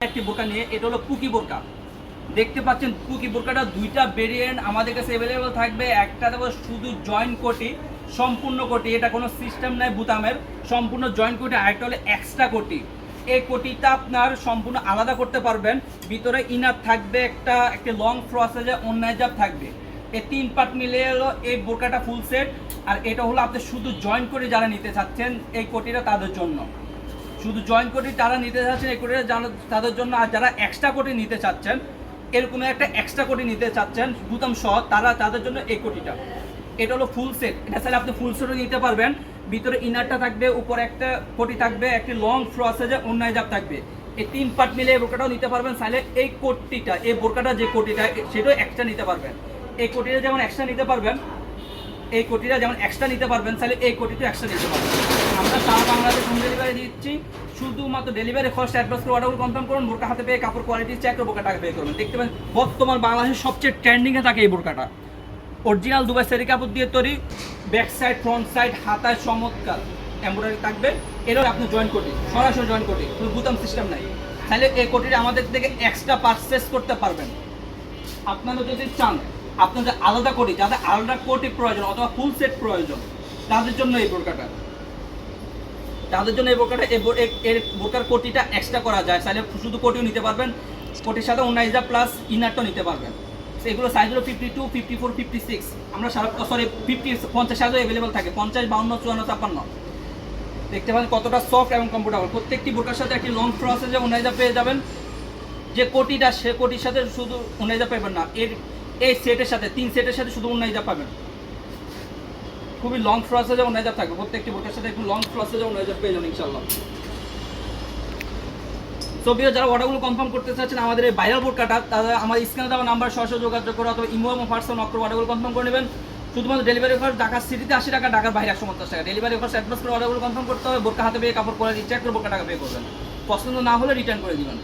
একটি বোরকা নিয়ে, এটা হলো পুকি বোরকা। দেখতে পাচ্ছেন পুকি বোরকাটা দুইটা ভেরিয়েন্ট আমাদের কাছে অ্যাভেলেবল থাকবে। একটা দেবো শুধু জয়েন্ট কোটি, সম্পূর্ণ কোটি, এটা কোনো সিস্টেম নাই বুতামের, সম্পূর্ণ জয়েন্ট কোটি। আরেকটা হলো এক্সট্রা কোটি। এই কোটিটা আপনার সম্পূর্ণ আলাদা করতে পারবেন। ভিতরে ইনার থাকবে, একটা লং ফ্রসেজে অন্যায় জাপ থাকবে। এই 3 পার্ট মিলে হলো এই বোরকাটা ফুল সেট। আর এটা হলো আপনি শুধু জয়েন্ট কোটি যারা নিতে চাচ্ছেন এই কোটিটা তাদের জন্য, শুধু জয়েন্ট কোটি যারা নিতে চাচ্ছেন এই কোটিটা তাদের জন্য। আর যারা এক্সট্রা কোটি নিতে চাচ্ছেন, এরকম একটা এক্সট্রা কোটি নিতে চাচ্ছেন বুতাম সহ, তাদের জন্য এই কোটিটা। এটা হলো ফুল সেট। এটা চাইলে আপনি ফুল সেটও নিতে পারবেন। ভিতরে ইনারটা থাকবে, উপরে একটা কোটি থাকবে, একটি লং ফ্রসেজে অন্যায় জাপ থাকবে। এই 3 পার্ট মিলে এই বোরকাটাও নিতে পারবেন। চাইলে এই কোটিটা, এই বোরকাটা যে কোটিটা সেটাও এক্সট্রা নিতে পারবেন। এই কোটিটা যেমন এক্সট্রা নিতে পারবেন, এই কোটিটা যেমন এক্সট্রা নিতে পারবেন, চাইলে এই কোটিটা এক্সট্রা নিতে পারবেন। আমরা সারা বাংলাদেশ হোম ডেলিভারি দিচ্ছি। শুধুমাত্র ডেলিভারি খরচ অ্যাডভান্স করে অর্ডার কনফার্ম করুন। বোরকা হাতে পেয়ে কাপড় কোয়ালিটি চেক করে বোরকা টাকা পে করবেন। দেখতে পাবেন বর্তমান বাংলাদেশের সবচেয়ে ট্রেন্ডিংয়ে থাকে এই বোরকাটা। অরিজিনাল দুবাই সেরি কাপড় দিয়ে তৈরি, ব্যাক সাইড ফ্রন্ট সাইড হাতায় চমৎকার এমব্রয়ডারি থাকবে। এরও আপনি জয়েন কোটি, সরাসরি জয়েন কোটি, কোনো বুতাম সিস্টেম নাই। তাহলে এই কোটিটা আমাদের থেকে এক্সট্রা পারচেস করতে পারবেন। আপনারা যদি চান আপনাদের আলাদা কোটি, যাদের আলাদা কোটি প্রয়োজন অথবা ফুল সেট প্রয়োজন, তাদের জন্য এই বোরকাটা, এর বোরকার কোটিটা এক্সট্রা করা যায়। চাইলে শুধু কোটিও নিতে পারবেন, কোটির সাথে অন্যাইজা প্লাস ইনারটাও নিতে পারবেন। এগুলো সাইজ হলো 52, 54, 56। আমরা 50 সাইজও অ্যাভেলেবল থাকে, 50, 52, 54, 56। দেখতে পাবেন কতটা সফট এবং কমফোর্টেবল। প্রত্যেকটি বোরকার সাথে একটি লং ফ্রসেজে অন্যাইজা পেয়ে যাবেন। যে কোটিটা, সে কোটির সাথে শুধু অন্যাইজা পাবেন না, এই সেটের সাথে 3 সেটের সাথে শুধু অন্যাইজা পাবেন। খুবই লং ফ্রসেজে অন্যাইজা থাকবে। প্রত্যেকটি বোরকার সাথে একটু লং ফ্রসেজে অন্যাইজা পেয়ে যাবেন ইনশাআল্লাহ। তো যারা অর্ডারগুলো কনফার্ম করতে চাচ্ছেন আমাদের এই ভাইরাল বোরকাটা, তারা আমার স্ক্রিনে দেওয়া নাম্বার সরাসরি যোগাযোগ করে অথবা ইমো এবং হোয়াটসঅ্যাপ নক করে অর্ডারগুলো কনফার্ম করে নেবেন। শুধুমাত্র ডেলিভারি খরচ ঢাকা সিটিতে 80 টাকা, ঢাকার বাইরে 150 টাকা। ডেলিভারি খরচ অ্যাডভান্স করে অর্ডারগুলো কনফার্ম করতে হবে। বোরকা হাতে পেয়ে কাপড় কোয়ালিটি চেক করে বোরকা টাকা পে করবেন। পছন্দ না হলে রিটার্ন করে দিবেন।